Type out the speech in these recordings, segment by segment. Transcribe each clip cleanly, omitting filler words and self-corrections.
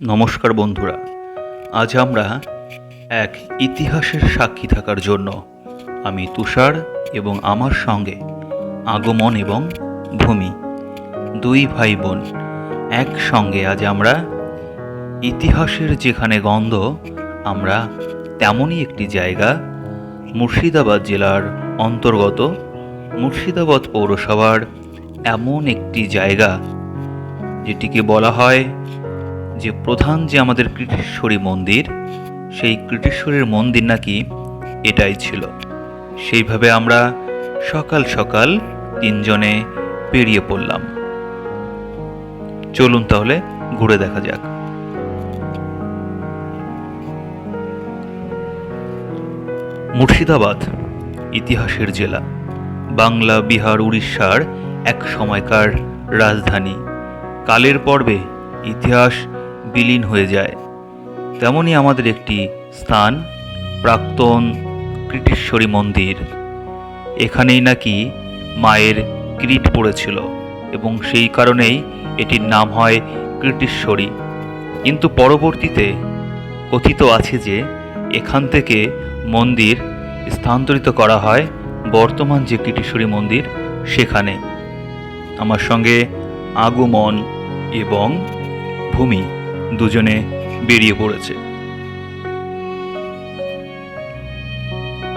নমস্কার বন্ধুরা, আজ আমরা এক ইতিহাসের সাক্ষী থাকার জন্য আমি তুষার এবং আমার সঙ্গে আগমন এবং ভূমি দুই ভাই বোন একসঙ্গে আজ আমরা ইতিহাসের যেখানে গন্ধ আমরা তেমনই একটি জায়গা মুর্শিদাবাদ জেলার অন্তর্গত মুর্শিদাবাদ পৌরসভার এমন একটি জায়গা যেটিকে বলা হয় যে প্রধান যে আমাদের কৃটিশ্বরী মন্দির, সেই কৃটিশ্বরীর মন্দির নাকি এটাই ছিল। সেইভাবে আমরা সকাল সকাল তিনজনে বেরিয়ে পড়লাম। চলুন তাহলে ঘুরে দেখা যাক। মুর্শিদাবাদ ইতিহাসের জেলা, বাংলা, বিহার, উড়িষ্যার এক সময়কার রাজধানী। কালের পর্বে ইতিহাস বিলীন হয়ে যায়, তেমনই আমাদের একটি স্থান প্রাক্তন কৃটিশ্বরী মন্দির। এখানেই নাকি মায়ের কিরিট পড়েছিল এবং সেই কারণেই এটির নাম হয় কৃটিশ্বরী। কিন্তু পরবর্তীতে কথিত আছে যে এখান থেকে মন্দির স্থানান্তরিত করা হয় বর্তমান যে কৃটিশ্বরী মন্দির সেখানে। আমার সঙ্গে আগমন এবং ভূমি দুজনে বেরিয়ে পড়েছে।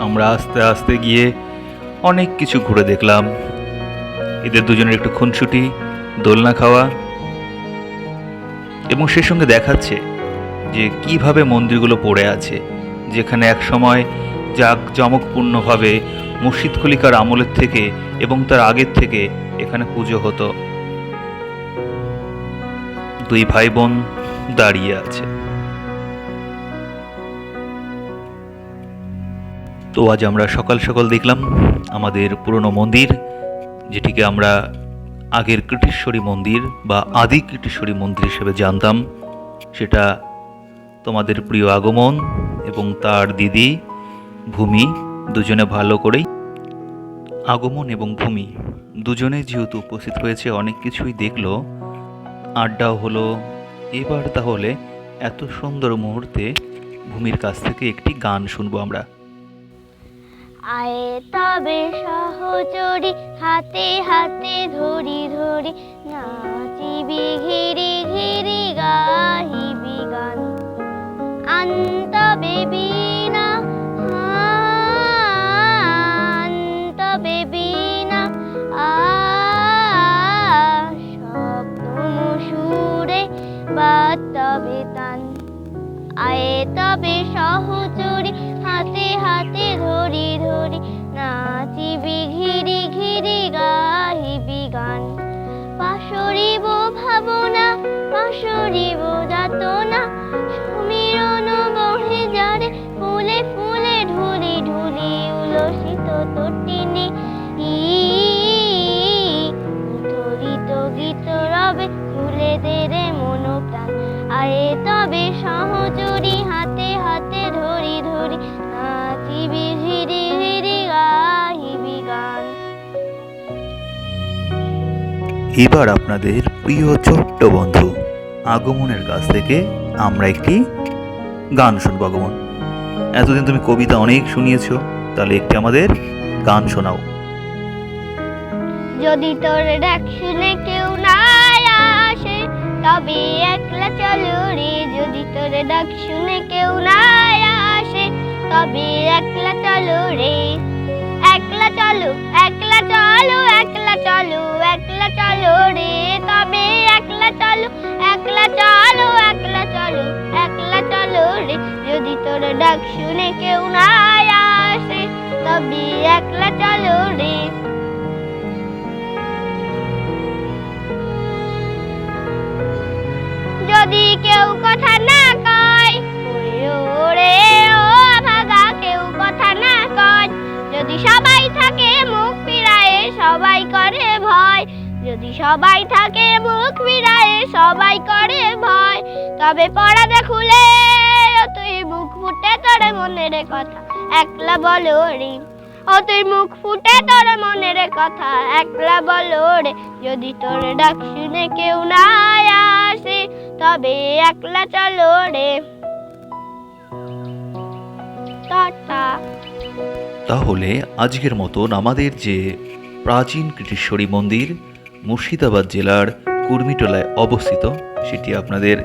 আমরা আস্তে আস্তে গিয়ে অনেক কিছু ঘুরে দেখলাম। এদের দুজনের একটু খুনসুটি, দোলনা খাওয়া এবং সে সঙ্গে দেখাচ্ছে যে কিভাবে মন্দিরগুলো পড়ে আছে, যেখানে এক সময় জাঁকজমকপূর্ণভাবে মুর্শিদ খলিকার আমলের থেকে এবং তার আগের থেকে এখানে পুজো হতো। দুই ভাই বোন দাঁড়িয়ে আছে। তো আজ আমরা সকাল সকাল দেখলাম আমাদের পুরনো মন্দির, যেটিকে আমরা আগের কৃটিশ্বরী মন্দির বা আদি কৃটিশ্বরী মন্দির হিসেবে জানতাম। সেটা তোমাদের প্রিয় আগমন এবং তার দিদি ভূমি দুজনে ভালো করেই, আগমন এবং ভূমি দুজনে যেহেতু উপস্থিত হয়েছে, অনেক কিছুই দেখলো, আড্ডাও হলো। এবার তাহলে এত সুন্দর মুহূর্তে ভূমির কাছ থেকে একটি গান শুনবো আমরা। আয়ে তবে সহচরি হাতে হাতে ধরি ধরি নাচিবি ঘিরি ঘিরি গাহিবি গান আন্তবে বিনা আন্তবে বিনা স্বপ্ন সুরে বাতবে তান। আয়ে তবে সহচরি হাতে হাতে ধরি ধরি নাচিবি ঘিরি ঘিরি গাহিবি গান। পাশরিব ভাবনা পাশরিব যাতনা সমীরণ বহে যারে ফুলে ফুলে ঢুলি ঢুলি উলসিত তটিনী উথলিত গীত রবে খুলে দেরে মন প্রাণ। আয়ে তবে সহচরি হাতে হাতে ধরি ধরি নাচিবি ঘিরি ঘিরি গাহিবি গান। এবার আপনাদের প্রিয় ছোট্ট বন্ধু আগমনের কাছ থেকে আমরা একটি গান শুনবো। আগমন, এতদিন তুমি কবিতা অনেক শুনিয়েছো, তাহলে একটি আমাদের গান শোনাও। যদি তোর ডাক শুনে কেউ না আসে তবে একলা চলো রে। যদি তোর ডাক শুনে কেউ না আসে তবে একলা চলো রে। একলা চলো একলা চলো একলা চলো একলা চলো রে। তবে একলা চলো একলা চলো একলা চলো একলা চলো রে। যদি তোর ডাক শুনে কেউ না আসে তবে একলা চলো রে। যদি কেউ কথা না কয় ওরে ও ভাগা, কেউ কথা না কয়। যদি সবাই থাকে মুখ ফিরায়ে সবাই করে ভয়। যদি সবাই থাকে মুখ ফিরায়ে সবাই করে ভয়। তবে পর্দা খুলে তুই মুখ ফুটে তোর মনের কথা একলা বলো রে। ও তুই মুখ ফুটে তোর মনের কথা একলা বলো রে। যদি তোর ডাক শুনে কেউ না আসে তবে একলা চলো রে। টাটা। তাহলে আজকের মতন আমাদের যে প্রাচীন কৃটিশ্বরী মন্দির মুর্শিদাবাদ জেলার কুর্মিটোলায় অবস্থিত সেটি আপনাদের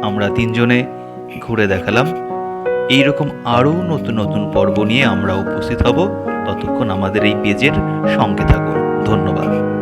আমরা তিনজনে ঘুরে দেখালাম। এইরকম আরও নতুন নতুন পর্ব নিয়ে আমরা উপস্থিত হব। ততক্ষণ আমাদের এই পেজের সঙ্গে থাকুন। ধন্যবাদ।